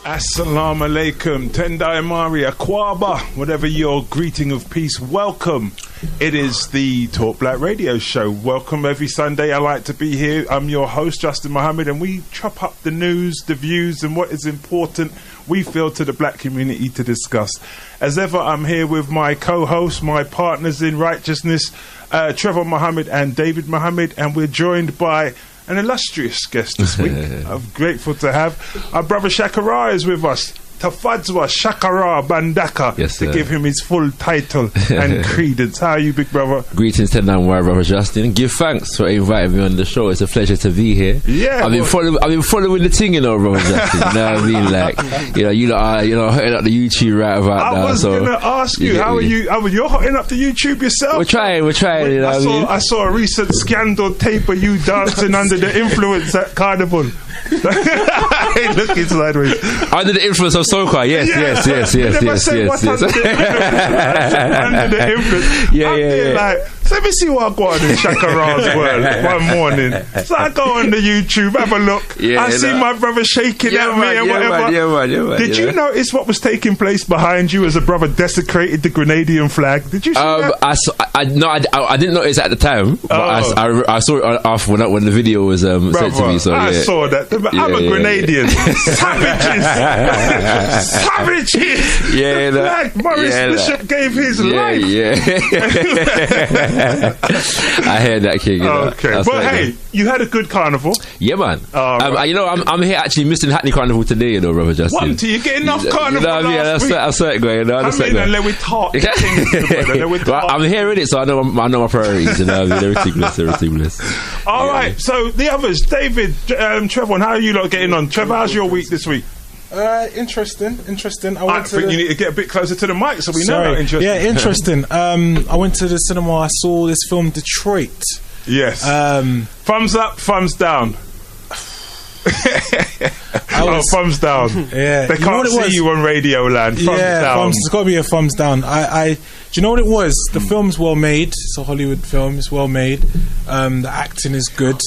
Assalamu alaikum, Tendai Mari, Akwaba, whatever your greeting of peace, welcome. It is the Talk Black Radio Show. Welcome every Sunday. I like to be here. I'm your host, Justin Muhammad, and we chop up the news, the views, and what is important we feel to the black community to discuss. As ever, I'm here with my co-hosts, my partners in righteousness, Trevor Muhammad and David Muhammad, and we're joined by an illustrious guest this week. I'm grateful to have our brother Shakara is with us. Tafadzwa Shakara Bandaka, yes, to give him his full title and credence. How are you, big brother? Greetings to my brother Justin. Give thanks for inviting me on the show. It's a pleasure to be here. Yeah, I've been following the thing, brother Justin. You know what I mean? Like, you lot are, hotting up the YouTube right about now. I was gonna ask you, how are you? You're hotting up the YouTube yourself. We're trying. You know I saw a recent scandal tape of you dancing under the influence at Carnival. Hey, looking sideways. Under the influence of soca, yes. Under the influence. Yeah. Like, so let me see what I got in Shakara's world one morning. So I go on the YouTube, have a look. I see my brother shaking at me and whatever. Did you notice what was taking place behind you as a brother desecrated the Grenadian flag? Did you see that? I didn't notice at the time, but I saw it after when the video was sent to me. So I saw that. I'm a Grenadian. Savages. Yeah, the flag. Maurice Bishop gave his life. I heard that, King. Okay, but like, hey, you had a good carnival. Yeah, man. Right. I'm here actually missing Hackney Carnival today, brother Justin. What? You getting off carnival? You know what I mean? That's it, going. Come in and let we talk. I'm hearing it, so I know my priorities. You know, they're ridiculous. All right. So the others, David, Trevor, how are you lot getting on? Trevor, how's your week this week? Interesting. I think you need to get a bit closer to the mic so we know how interesting. Yeah, interesting. I went to the cinema. I saw this film, Detroit. Yes. Thumbs up, thumbs down. Thumbs down. Yeah. They can't see you on Radio Land. Thumbs down. It's got to be a thumbs down. Do you know what it was? The film's well made. It's a Hollywood film. It's well made. The acting is good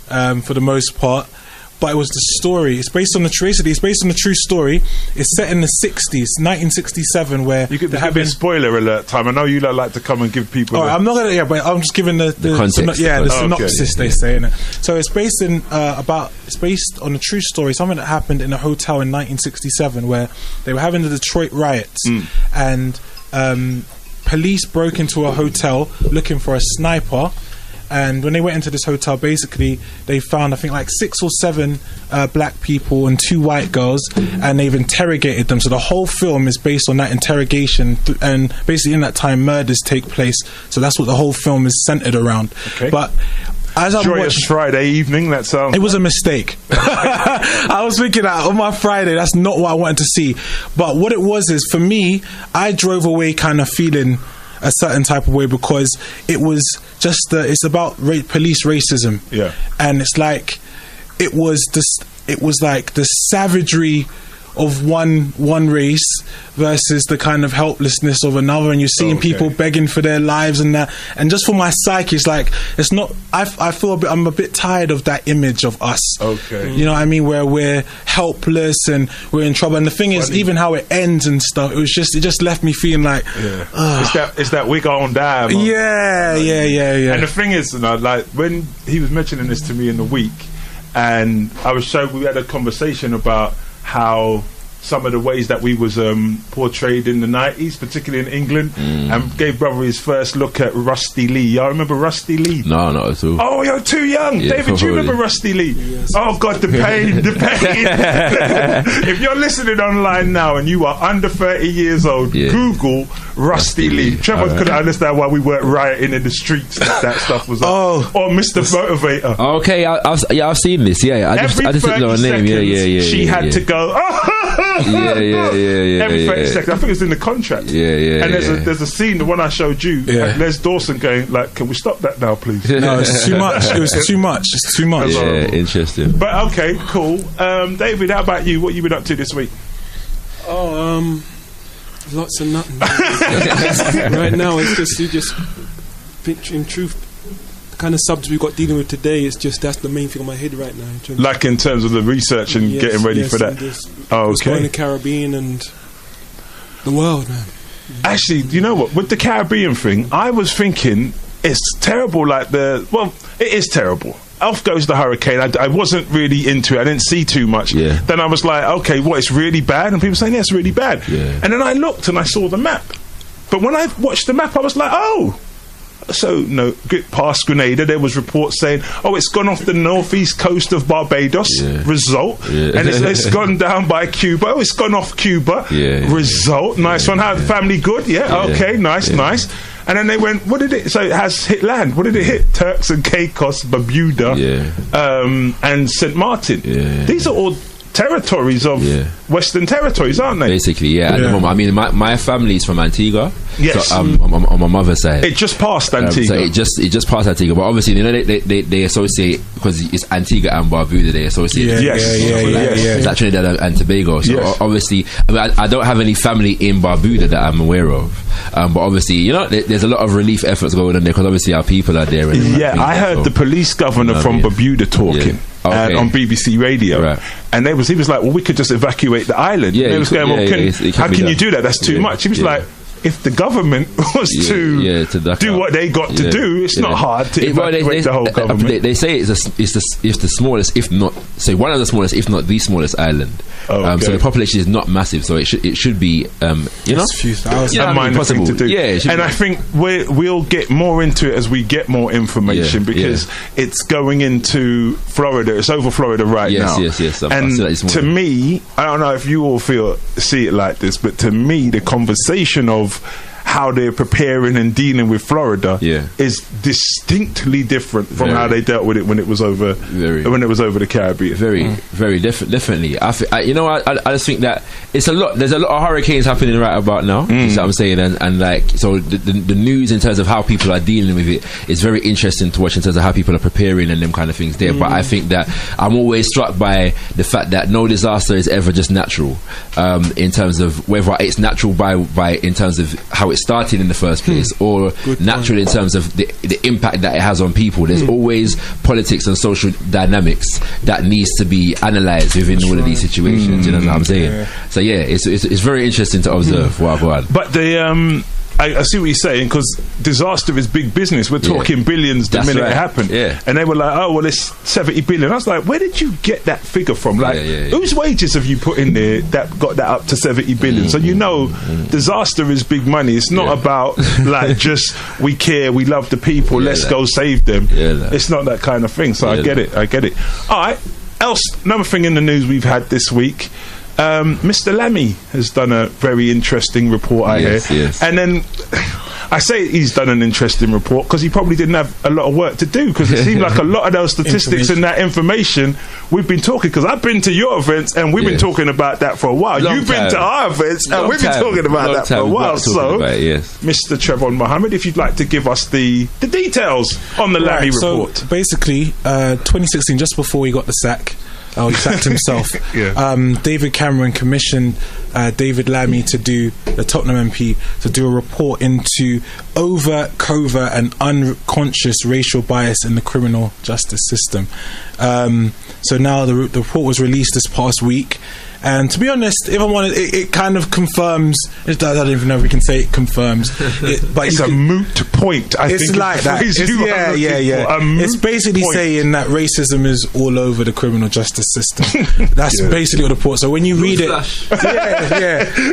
for the most part. But it was the story. It's based on the true story. It's set in the 60s, 1967, where you could have a spoiler alert time. I know you like to come and give people. I'm not gonna. Yeah, but I'm just giving the context. The synopsis they say in it. So it's based in It's based on a true story. Something that happened in a hotel in 1967, where they were having the Detroit riots, and police broke into a hotel looking for a sniper. And when they went into this hotel, basically, they found, I think, like 6 or 7 black people and 2 white girls, and they've interrogated them. So the whole film is based on that interrogation, and basically in that time, murders take place. So that's what the whole film is centered around. Okay. But as I watched Friday evening, that sounds... It was a mistake. I was thinking that on my Friday, that's not what I wanted to see. But what it was is, for me, I drove away kind of feeling a certain type of way, because it was just it's about police racism. Yeah. And it's like it was like the savagery of one race versus the kind of helplessness of another, and you're seeing people begging for their lives and that, and just for my psyche, it's like, it's not, I feel I'm a bit tired of that image of us. You know what I mean, where we're helpless and we're in trouble. And the thing is, even how it ends and stuff, it just left me feeling like it's that we gone down. Yeah. And the thing is, like, when he was mentioning this to me in the week, and we had a conversation about how some of the ways that we was portrayed in the 90s, particularly in England, and gave brother his first look at Rusty Lee. Y'all remember Rusty Lee? No, not at all. Oh, you're too young. Yeah, David, do you remember Rusty Lee? Yes. Oh, God, the pain. If you're listening online now and you are under 30 years old, Google Rusty Lee. Trevor couldn't understand why we weren't rioting in the streets that stuff was up. Or Mr. Motivator. Okay, I've seen this, I just didn't know her name. She had to go, every 30 seconds. I think it's in the contract. And there's a scene, the one I showed you, Les Dawson going like, "Can we stop that now, please?" No, it's too much. It was too much. It's too much. Yeah, interesting. But okay, cool. David, how about you? What you been up to this week? Lots of nothing. Right now, it's just picturing truth. kind of subject we've got dealing with today, it's just that's the main thing on my head right now. Like in terms of the research and getting ready for that. What's going in the Caribbean and the world, man. Actually, you know what? With the Caribbean thing, I was thinking it's terrible. It is terrible. Off goes the hurricane. I wasn't really into it. I didn't see too much. Yeah. Then I was like, okay, what? It's really bad, and people saying it's really bad. Yeah. And then I looked and I saw the map. But when I watched the map, I was like, oh. So, no, past Grenada, there was reports saying, oh, it's gone off the northeast coast of Barbados, result. Yeah. And it's gone down by Cuba. Oh, it's gone off Cuba, result. Nice one. How the family good? Yeah, okay, nice. And then they went, what did it, so it has hit land. What did it hit? Turks and Caicos, Bermuda, and St. Martin. Yeah. These are all territories of Western territories, aren't they? Basically, at the moment. I mean, my family is from Antigua. Yes. So, on my mother's side. It just passed Antigua. So it just passed Antigua. But obviously, you know, they associate, because it's Antigua and Barbuda, they associate. It's actually Trinidad and Tobago. So obviously, I mean, I don't have any family in Barbuda that I'm aware of. But obviously, you know, there's a lot of relief efforts going on there, because obviously our people are there. I heard the police governor from Bermuda talking. On BBC Radio, and he was like, well, we could just evacuate the island. And they was going, well, how can you do that? That's too much. He was like, if the government was to do what they got to do, it's not hard to evacuate the whole government. They say it's the smallest, if not, say one of the smallest, if not the smallest island. So the population is not massive, so it should be, you know, a few thousand. A minor thing to do. And I think we'll get more into it as we get more information, because it's going into Florida. It's over Florida right now. And to me, I don't know if you all see it like this, but to me, the conversation of how they're preparing and dealing with Florida is distinctly different from how they dealt with it when it was over the Caribbean. Very definitely. You know, I just think that it's a lot. There's a lot of hurricanes happening right about now. You know what I'm saying? And like, so the news in terms of how people are dealing with it is very interesting to watch in terms of how people are preparing and them kind of things there. But I think that I'm always struck by the fact that no disaster is ever just natural, in terms of whether it's natural by in terms of how it started in the first place, or natural in terms of the impact that it has on people. There's always politics and social dynamics that needs to be analysed within all of these situations. You know what I'm saying? So it's very interesting to observe. But I see what you're saying, because disaster is big business. We're talking billions the minute it happened. And they were like, oh, well, it's 70 billion. I was like, where did you get that figure from? Like, whose wages have you put in there that got that up to 70 billion? So, you know, disaster is big money. It's not about, like, just we care, we love the people, let's go save them. It's not that kind of thing. So I get it. All right. Another thing in the news we've had this week, Mr. Lammy has done a very interesting report, I hear. And then I say he's done an interesting report because he probably didn't have a lot of work to do, because it seemed like a lot of those statistics and that information we've been talking, because I've been to your events and we've been talking about that for a while. You've been to our events and we've been talking about that for a while. So, Mr. Trevon Mohammed, if you'd like to give us the details on the Lammy report. So basically, 2016, just before he got the sack, he sacked himself. David Cameron commissioned David Lammy the Tottenham MP, to do a report into overt, covert and unconscious racial bias in the criminal justice system. So now the report was released this past week. And to be honest, if I'm honest, it kind of confirms. I don't even know if we can say it confirms. But it's a moot point. It's like that. It's basically saying that racism is all over the criminal justice system. That's basically what the report. So when you read it,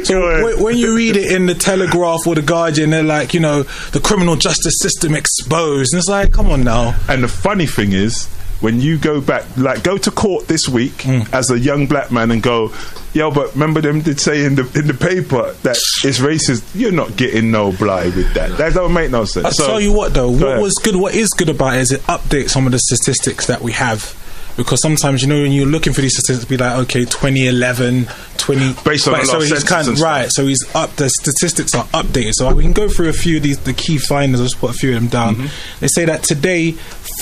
So when you read it in the Telegraph or the Guardian, they're like, you know, the criminal justice system exposed, and it's like, come on now. And the funny thing is, when you go back, like go to court this week as a young black man and go, yo, but remember them did say in the paper that it's racist. You're not getting no blight with that. That don't make no sense. I'll tell you what though, what is good about it is it updates some of the statistics that we have. Because sometimes, you know, when you're looking for these statistics, be like, okay, 2011, 20... Based on so he's so he's up, the statistics are updated. So we can go through a few of the key findings. I'll just put a few of them down. They say that today,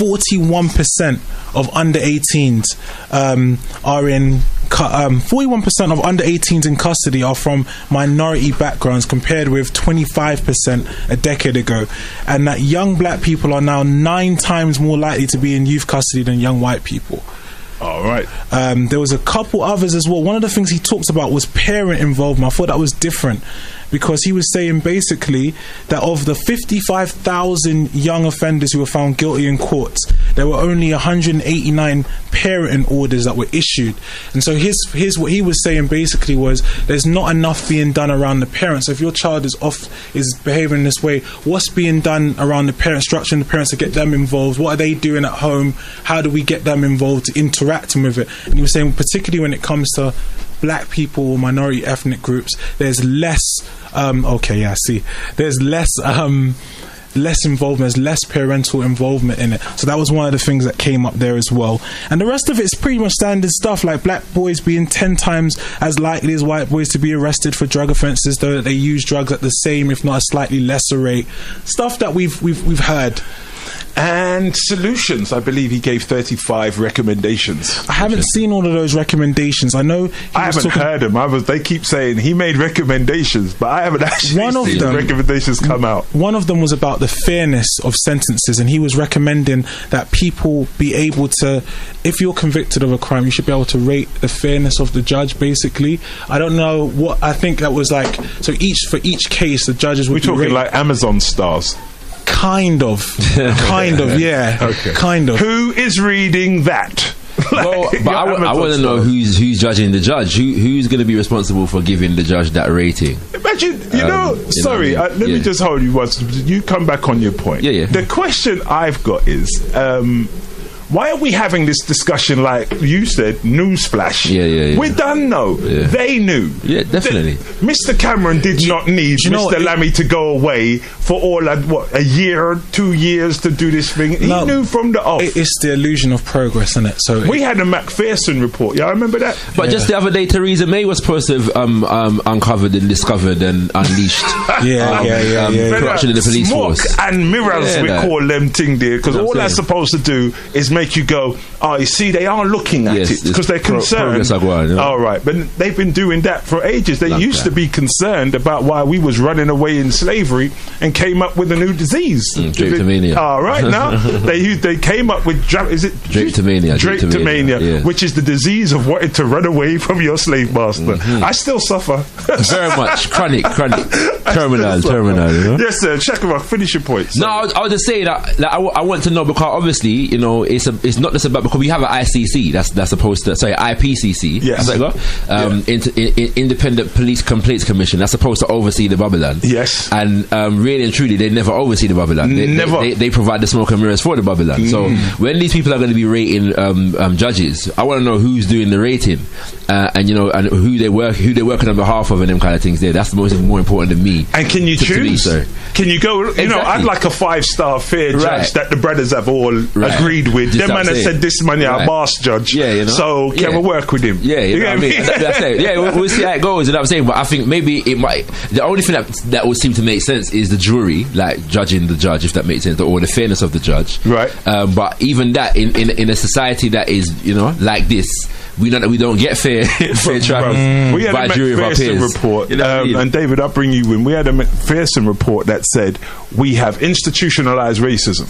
41% of under 18s are in 41% of under 18s in custody are from minority backgrounds, compared with 25% a decade ago, and that young black people are now 9 times more likely to be in youth custody than young white people. All right. There was a couple others as well. One of the things he talked about was parent involvement. I thought that was different, because he was saying basically that of the 55,000 young offenders who were found guilty in courts, there were only 189 parenting orders that were issued. And so here's what he was saying basically was, there's not enough being done around the parents. So if your child is behaving this way, what's being done around the parents, structuring the parents to get them involved? What are they doing at home? How do we get them involved, interacting with it? And he was saying, particularly when it comes to black people or minority ethnic groups, there's less there's less involvement, there's less parental involvement in it. So that was one of the things that came up there as well. And the rest of it's pretty much standard stuff, like black boys being 10 times as likely as white boys to be arrested for drug offences, though that they use drugs at the same, if not a slightly lesser rate. Stuff that we've heard. And solutions, I believe he gave 35 recommendations. I haven't seen all of those recommendations. I know I haven't heard them. They keep saying he made recommendations, but I haven't actually seen the recommendations come out. One of them was about the fairness of sentences, and he was recommending that people be able to, if you're convicted of a crime, you should be able to rate the fairness of the judge, basically. I don't know what, I think that was like, so for each case, the judges would be talking rated, like Amazon stars. Kind of, yeah. Okay. Kind of. Who is reading that? Well, but I want to know who's judging the judge. Who's going to be responsible for giving the judge that rating? Imagine, let me just hold you once. You come back on your point. Yeah. The question I've got is, why are we having this discussion like you said, newsflash? Yeah. We done know. Yeah. They knew. Yeah, definitely. Mr. Cameron did not need Mr. Lammy to go away for all a year, 2 years to do this thing. He knew from the off. It's the illusion of progress, isn't it? So we had a McPherson report. Yeah, I remember that. But just the other day, Theresa May was supposed to have uncovered and discovered and unleashed corruption in the police Smoke force. And mirrors, we call them thing there, because all that's supposed to do is make you go, oh, you see, they are looking at it because they're concerned. All right, but they've been doing that for ages. They used to be concerned about why we was running away in slavery and came up with a new disease. Drapetomania. All right, now they came up with Drapetomania. Drapetomania, which is the disease of wanting to run away from your slave master. I still suffer. Very much. Chronic. Terminal. Yes, sir. Check finish your points. No, I was just saying that I want to know, because obviously, it's not just about, because we have an ICC that's supposed to, IPCC, yes, Independent Police Complaints Commission, that's supposed to oversee the Babylon. Yes, and really and truly, they never oversee the Babylon. They provide the smoke and mirrors for the Babylon. So when these people are going to be rating judges, I want to know who's doing the rating, and who they're working on behalf of, and them kind of things. That's the more important to me. And can you choose? Can you go? Exactly. I'd like a 5-star fair judge that the brothers have all agreed with. Them man has said this man, our boss judge. So can we work with him? You know what I mean? That's it. We'll see how it goes. You know what I'm saying? But I think maybe it might. The only thing that would seem to make sense is the jury, like judging the judge, if that makes sense, or the fairness of the judge. Right. But even that, in a society that is, like this, we know that we don't get fair trial we had by a jury of our peers. Report, and David, I'll bring you in. We had a McPherson report that said we have institutionalized racism.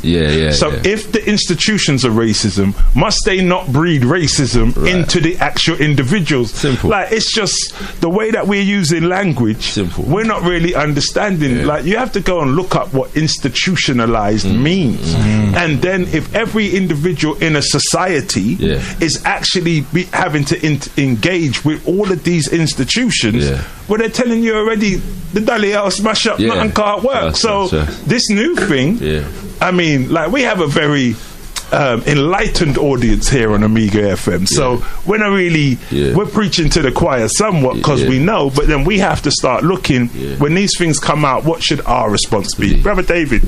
So if the institutions are racism, must they not breed racism into the actual individuals? Simple. Like, it's just the way that we're using language. Simple. We're not really understanding. Like, you have to go and look up what institutionalized means, and then if every individual in a society is actually having to engage with all of these institutions, well, they're telling you already the Dali will smash up, nothing can't work. So this new thing, I mean, like, we have a very enlightened audience here on Amiga FM, so we're not really we're preaching to the choir somewhat, because we know, but then we have to start looking when these things come out, what should our response be? Brother David?